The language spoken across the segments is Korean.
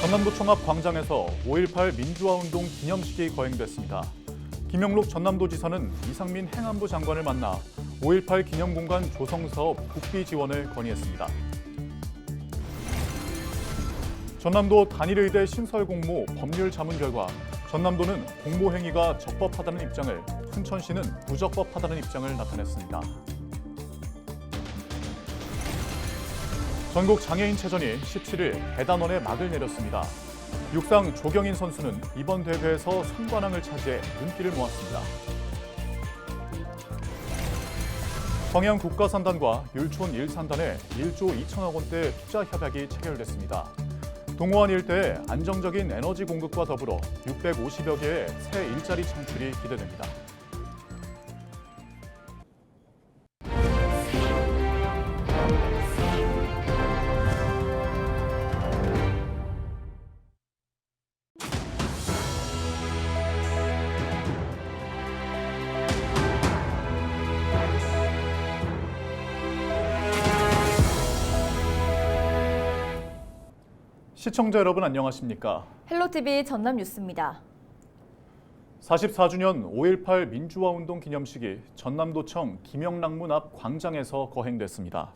전남도청 앞 광장에서 5.18 민주화운동 기념식이 거행됐습니다. 김영록 전남도지사는 이상민 행안부 장관을 만나 5.18 기념공간 조성사업 국비 지원을 건의했습니다. 전남도 단일의대 신설공모 법률 자문 결과 전남도는 공모행위가 적법하다는 입장을, 순천시는 부적법하다는 입장을 나타냈습니다. 전국 장애인체전이 17일 대단원에 막을 내렸습니다. 육상 조경인 선수는 이번 대회에서 선관왕을 차지해 눈길을 모았습니다. 광양 국가산단과 율촌 1산단에 1조 2천억 원대 투자 협약이 체결됐습니다. 동호안 일대의 안정적인 에너지 공급과 더불어 650여 개의 새 일자리 창출이 기대됩니다. 시청자 여러분 안녕하십니까? 헬로티비 전남 뉴스입니다. 44주년 5.18 민주화운동 기념식이 전남도청 김영락문 앞 광장에서 거행됐습니다.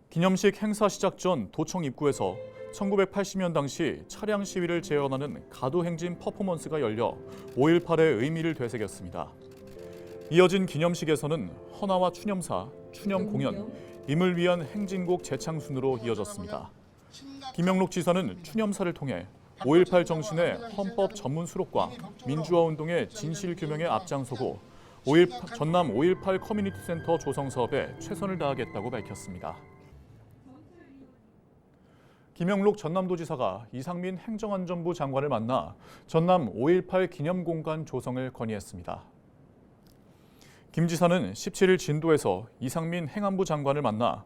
기념식 행사 시작 전 도청 입구에서 1980년 당시 차량 시위를 재현하는 가도행진 퍼포먼스가 열려 5.18의 의미를 되새겼습니다. 이어진 기념식에서는 헌화와 추념사, 추념 공연, 임을 위한 행진곡 재창 순으로 이어졌습니다. 김영록 지사는 추념사를 통해 5.18 정신의 헌법 전문 수록과 민주화운동의 진실 규명에 앞장서고 전남 5.18 커뮤니티 센터 조성 사업에 최선을 다하겠다고 밝혔습니다. 김영록 전남도지사가 이상민 행정안전부 장관을 만나 전남 5.18 기념공간 조성을 건의했습니다. 김 지사는 17일 진도에서 이상민 행안부 장관을 만나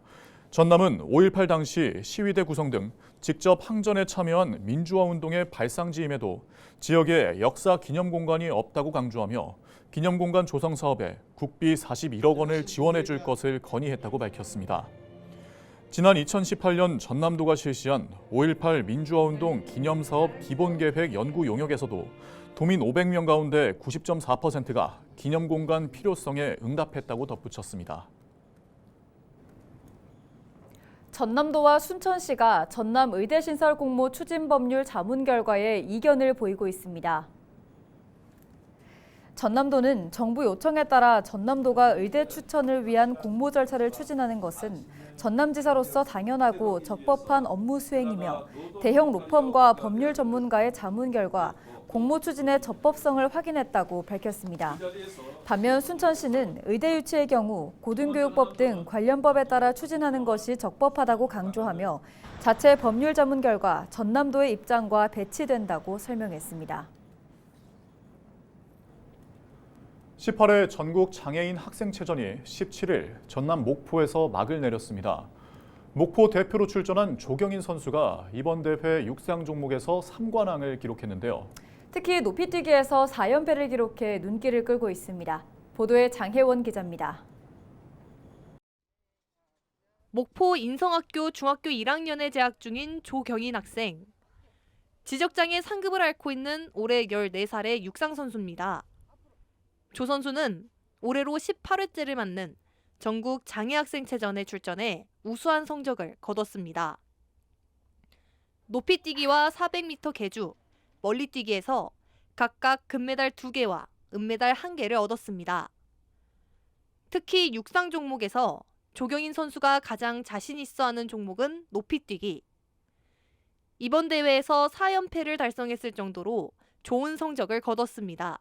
전남은 5.18 당시 시위대 구성 등 직접 항전에 참여한 민주화운동의 발상지임에도 지역에 역사 기념공간이 없다고 강조하며 기념공간 조성 사업에 국비 41억 원을 지원해 줄 것을 건의했다고 밝혔습니다. 지난 2018년 전남도가 실시한 5.18 민주화운동 기념사업 기본계획 연구 용역에서도 도민 500명 가운데 90.4%가 기념공간 필요성에 응답했다고 덧붙였습니다. 전남도와 순천시가 전남 의대 신설 공모 추진 법률 자문 결과에 이견을 보이고 있습니다. 전남도는 정부 요청에 따라 전남도가 의대 추천을 위한 공모 절차를 추진하는 것은 전남지사로서 당연하고 적법한 업무 수행이며 대형 로펌과 법률 전문가의 자문 결과 공모 추진의 적법성을 확인했다고 밝혔습니다. 반면 순천시는 의대 유치의 경우 고등교육법 등 관련 법에 따라 추진하는 것이 적법하다고 강조하며 자체 법률 자문 결과 전남도의 입장과 배치된다고 설명했습니다. 18회 전국 장애인 학생체전이 17일 전남 목포에서 막을 내렸습니다. 목포 대표로 출전한 조경인 선수가 이번 대회 육상 종목에서 3관왕을 기록했는데요. 특히 높이뛰기에서 4연패를 기록해 눈길을 끌고 있습니다. 보도에 장혜원 기자입니다. 목포 인성학교 중학교 1학년에 재학 중인 조경인 학생. 지적장애 상급을 앓고 있는 올해 14살의 육상 선수입니다. 조 선수는 올해로 18회째를 맞는 전국 장애학생체전에 출전해 우수한 성적을 거뒀습니다. 높이뛰기와 400m 계주, 멀리뛰기에서 각각 금메달 2개와 은메달 1개를 얻었습니다. 특히 육상 종목에서 조경인 선수가 가장 자신 있어 하는 종목은 높이뛰기. 이번 대회에서 4연패를 달성했을 정도로 좋은 성적을 거뒀습니다.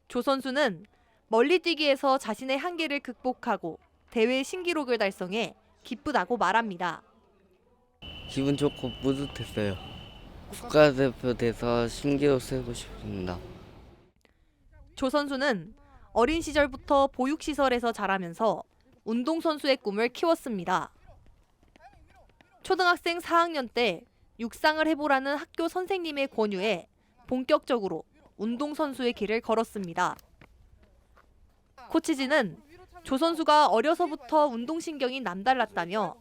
조 선수는 멀리뛰기에서 자신의 한계를 극복하고 대회 신기록을 달성해 기쁘다고 말합니다. 기분 좋고 뿌듯했어요. 국가대표 돼서 신기록 세우고 싶습니다. 조 선수는 어린 시절부터 보육시설에서 자라면서 운동선수의 꿈을 키웠습니다. 초등학생 4학년 때 육상을 해보라는 학교 선생님의 권유에 본격적으로 운동선수의 길을 걸었습니다. 코치진은 조 선수가 어려서부터 운동신경이 남달랐다며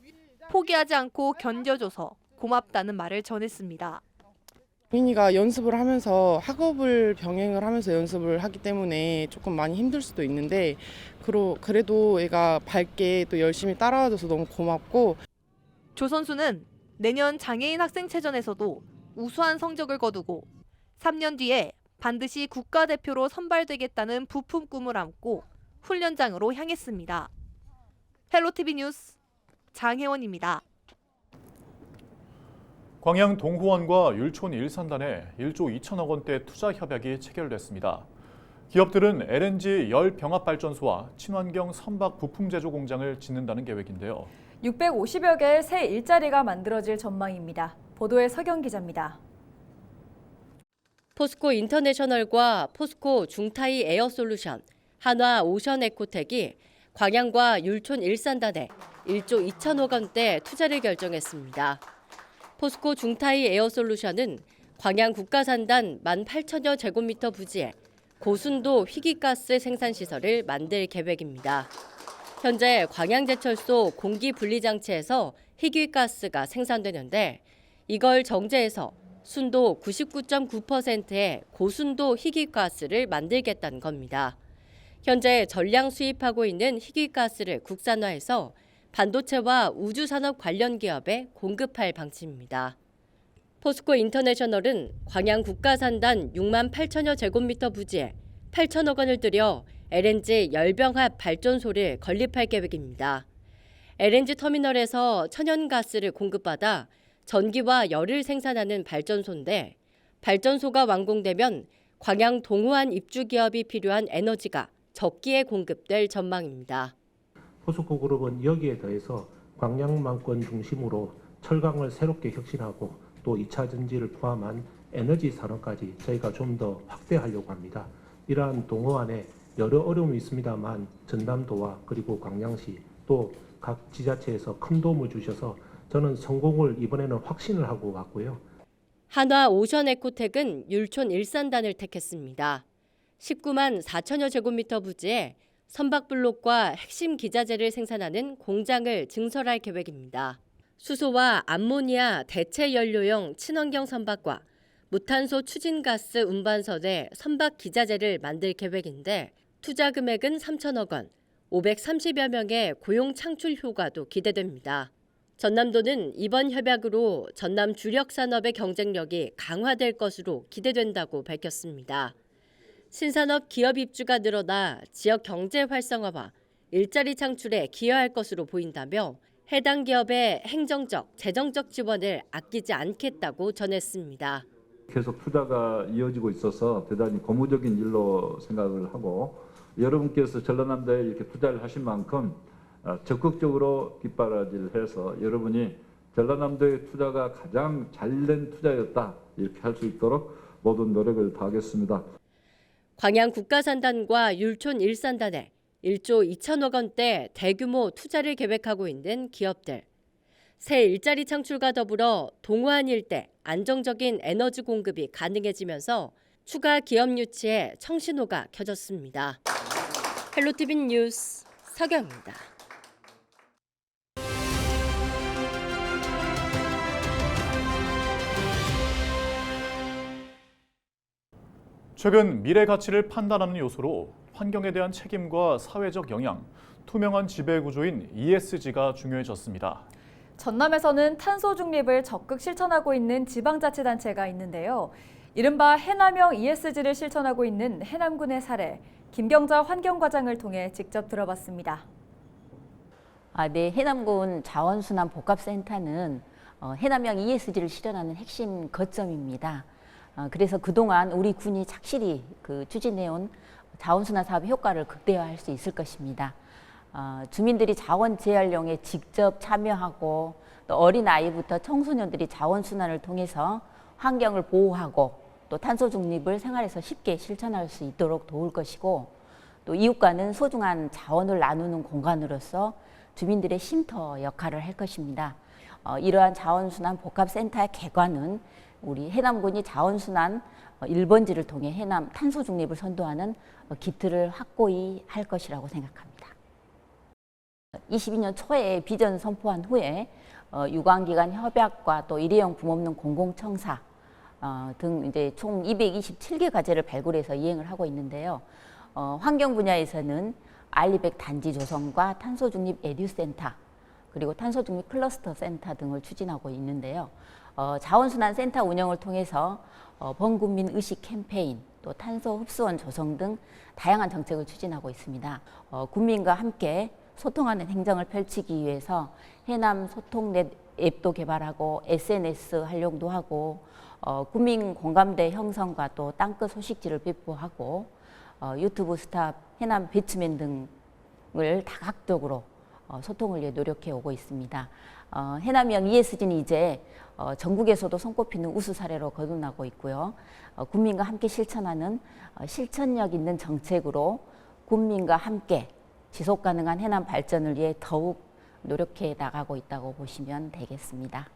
포기하지 않고 견뎌줘서 고맙다는 말을 전했습니다. 민이가 연습을 하면서 학업을 병행을 하면서 연습을 하기 때문에 조금 많이 힘들 수도 있는데 그래도 애가 밝게 또 열심히 따라와줘서 너무 고맙고 조 선수는 내년 장애인 학생체전에서도 우수한 성적을 거두고 3년 뒤에 반드시 국가대표로 선발되겠다는 부품 꿈을 안고 훈련장으로 향했습니다. 헬로티비 뉴스 장혜원입니다. 광양 동호원과 율촌 일산단에 1조 2천억 원대 투자 협약이 체결됐습니다. 기업들은 LNG 열 병합 발전소와 친환경 선박 부품 제조 공장을 짓는다는 계획인데요. 650여 개의 새 일자리가 만들어질 전망입니다. 보도에 서경 기자입니다. 포스코 인터내셔널과 포스코 중타이 에어솔루션, 한화 오션에코텍이 광양과 율촌 일산단에 1조 2천억 원대 투자를 결정했습니다. 포스코 중타이 에어솔루션은 광양 국가산단 18,000여 제곱미터 부지에 고순도 희귀가스 생산시설을 만들 계획입니다. 현재 광양제철소 공기분리장치에서 희귀가스가 생산되는데 이걸 정제해서 순도 99.9%의 고순도 희귀가스를 만들겠다는 겁니다. 현재 전량 수입하고 있는 희귀가스를 국산화해서 반도체와 우주산업 관련 기업에 공급할 방침입니다. 포스코 인터내셔널은 광양 국가산단 6만 8천여 제곱미터 부지에 8천억 원을 들여 LNG 열병합 발전소를 건립할 계획입니다. LNG 터미널에서 천연가스를 공급받아 전기와 열을 생산하는 발전소인데 발전소가 완공되면 광양 동호안 입주 기업이 필요한 에너지가 적기에 공급될 전망입니다. 포스코 그룹은 여기에 더해서 광양만권 중심으로 철강을 새롭게 혁신하고 또 2차 전지를 포함한 에너지 산업까지 저희가 좀 더 확대하려고 합니다. 이러한 동호안에 여러 어려움이 있습니다만 전남도와 그리고 광양시 또 각 지자체에서 큰 도움을 주셔서 저는 성공을 이번에는 확신을 하고 왔고요. 한화 오션에코텍은 율촌 일산단을 택했습니다. 19만 4천여 제곱미터 부지에 선박블록과 핵심 기자재를 생산하는 공장을 증설할 계획입니다. 수소와 암모니아 대체 연료용 친환경 선박과 무탄소 추진가스 운반선의 선박 기자재를 만들 계획인데 투자 금액은 3천억 원, 530여 명의 고용 창출 효과도 기대됩니다. 전남도는 이번 협약으로 전남 주력 산업의 경쟁력이 강화될 것으로 기대된다고 밝혔습니다. 신산업 기업 입주가 늘어나 지역 경제 활성화와 일자리 창출에 기여할 것으로 보인다며 해당 기업의 행정적, 재정적 지원을 아끼지 않겠다고 전했습니다. 계속 투자가 이어지고 있어서 대단히 고무적인 일로 생각을 하고 여러분께서 전라남도에 이렇게 투자를 하신 만큼 적극적으로 뒷바라지를 해서 여러분이 전라남도의 투자가 가장 잘된 투자였다 이렇게 할 수 있도록 모든 노력을 다하겠습니다. 광양 국가산단과 율촌 일산단에 1조 2천억 원대 대규모 투자를 계획하고 있는 기업들. 새 일자리 창출과 더불어 동호안 일대 안정적인 에너지 공급이 가능해지면서 추가 기업 유치에 청신호가 켜졌습니다. 헬로티비 뉴스 서경입니다. 최근 미래 가치를 판단하는 요소로 환경에 대한 책임과 사회적 영향, 투명한 지배 구조인 ESG가 중요해졌습니다. 전남에서는 탄소 중립을 적극 실천하고 있는 지방자치단체가 있는데요. 이른바 해남형 ESG를 실천하고 있는 해남군의 사례, 김경자 환경과장을 통해 직접 들어봤습니다. 네, 해남군 자원순환복합센터는 해남형 ESG를 실현하는 핵심 거점입니다. 그래서 그동안 우리 군이 착실히 추진해온 자원순환 사업의 효과를 극대화할 수 있을 것입니다. 주민들이 자원 재활용에 직접 참여하고 또 어린아이부터 청소년들이 자원순환을 통해서 환경을 보호하고 또 탄소 중립을 생활에서 쉽게 실천할 수 있도록 도울 것이고 또 이웃과는 소중한 자원을 나누는 공간으로서 주민들의 쉼터 역할을 할 것입니다. 이러한 자원순환 복합센터의 개관은 우리 해남군이 자원순환 1번지를 통해 해남 탄소 중립을 선도하는 기틀을 확고히 할 것이라고 생각합니다. 22년 초에 비전 선포한 후에 유관기관 협약과 또 일회용 붐 없는 공공청사 등 이제 총 227개 과제를 발굴해서 이행을 하고 있는데요. 환경 분야에서는 알리백 단지 조성과 탄소 중립 에듀센터 그리고 탄소 중립 클러스터 센터 등을 추진하고 있는데요. 자원순환 센터 운영을 통해서 범국민 의식 캠페인, 또 탄소 흡수원 조성 등 다양한 정책을 추진하고 있습니다. 국민과 함께 소통하는 행정을 펼치기 위해서 해남 소통넷 앱도 개발하고 SNS 활용도 하고 국민 공감대 형성과 또 땅끝 소식지를 배포하고 유튜브 스타 해남 배츠맨 등을 다각적으로 소통을 위해 노력해 오고 있습니다. 해남형 ESG는 이제 전국에서도 손꼽히는 우수 사례로 거듭나고 있고요. 국민과 함께 실천하는 실천력 있는 정책으로 국민과 함께 지속 가능한 해남 발전을 위해 더욱 노력해 나가고 있다고 보시면 되겠습니다.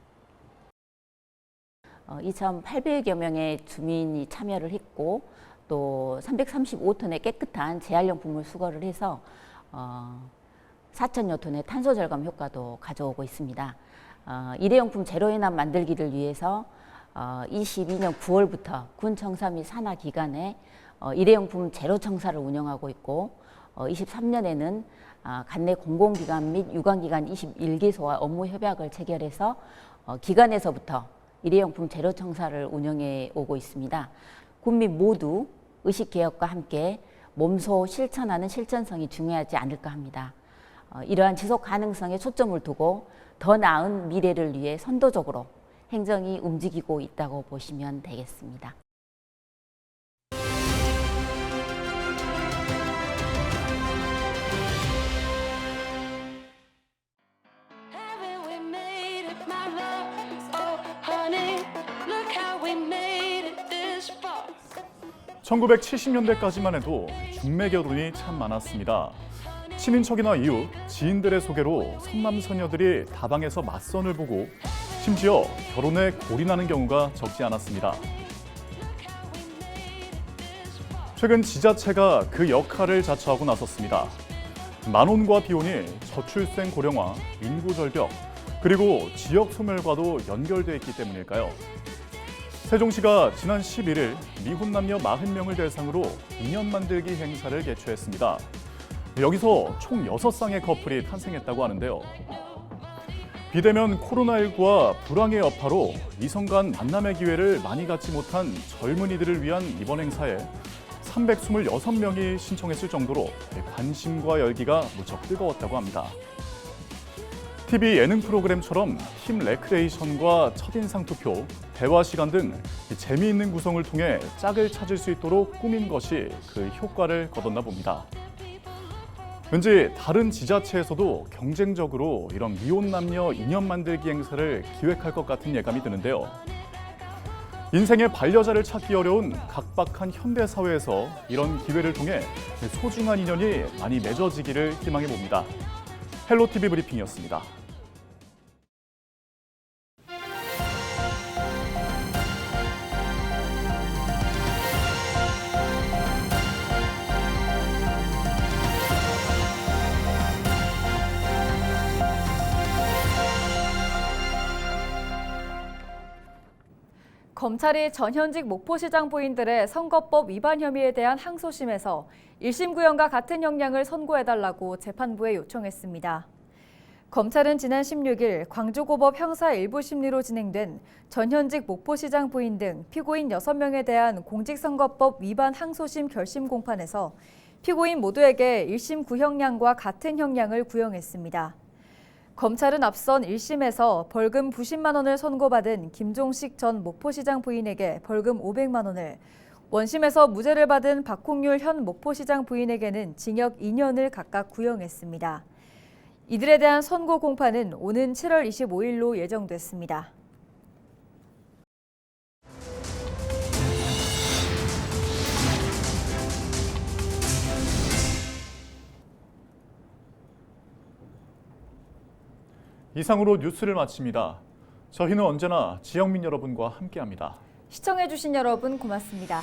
2,800여 명의 주민이 참여를 했고 또 335톤의 깨끗한 재활용품을 수거를 해서 4,000여 톤의 탄소 절감 효과도 가져오고 있습니다. 일회용품 제로 해남 만들기를 위해서 22년 9월부터 군 청사 및 산하 기관에 일회용품 제로 청사를 운영하고 있고 23년에는 관내 공공기관 및 유관기관 21개소와 업무 협약을 체결해서 기관에서부터 일회용품 제로 청사를 운영해 오고 있습니다. 국민 모두 의식개혁과 함께 몸소 실천하는 실천성이 중요하지 않을까 합니다. 이러한 지속 가능성에 초점을 두고 더 나은 미래를 위해 선도적으로 행정이 움직이고 있다고 보시면 되겠습니다. (1970년대까지만) 해도 중매 결혼이 참 많았습니다. 친인척이나 이웃, 지인들의 소개로 선남선녀들이 다방에서 맞선을 보고 심지어 결혼에 골인하는 경우가 적지 않았습니다. 최근 지자체가 그 역할을 자처하고 나섰습니다. 만혼과 비혼이 저출생 고령화, 인구 절벽, 그리고 지역 소멸과도 연결돼 있기 때문일까요? 세종시가 지난 11일 미혼 남녀 40명을 대상으로 인연 만들기 행사를 개최했습니다. 여기서 총 6쌍의 커플이 탄생했다고 하는데요. 비대면 코로나19와 불황의 여파로 이성 간 만남의 기회를 많이 갖지 못한 젊은이들을 위한 이번 행사에 326명이 신청했을 정도로 관심과 열기가 무척 뜨거웠다고 합니다. TV 예능 프로그램처럼 팀 레크레이션과 첫인상 투표, 대화 시간 등 재미있는 구성을 통해 짝을 찾을 수 있도록 꾸민 것이 그 효과를 거뒀나 봅니다. 왠지 다른 지자체에서도 경쟁적으로 이런 미혼 남녀 인연 만들기 행사를 기획할 것 같은 예감이 드는데요. 인생의 반려자를 찾기 어려운 각박한 현대 사회에서 이런 기회를 통해 소중한 인연이 많이 맺어지기를 희망해 봅니다. 헬로티비 브리핑이었습니다. 검찰이 전현직 목포시장 부인들의 선거법 위반 혐의에 대한 항소심에서 1심 구형과 같은 형량을 선고해달라고 재판부에 요청했습니다. 검찰은 지난 16일 광주고법 형사 1부 심리로 진행된 전현직 목포시장 부인 등 피고인 6명에 대한 공직선거법 위반 항소심 결심 공판에서 피고인 모두에게 1심 구형량과 같은 형량을 구형했습니다. 검찰은 앞선 1심에서 벌금 90만 원을 선고받은 김종식 전 목포시장 부인에게 벌금 500만 원을, 원심에서 무죄를 받은 박홍률 현 목포시장 부인에게는 징역 2년을 각각 구형했습니다. 이들에 대한 선고 공판은 오는 7월 25일로 예정됐습니다. 이상으로 뉴스를 마칩니다. 저희는 언제나 지역민 여러분과 함께합니다. 시청해주신 여러분 고맙습니다.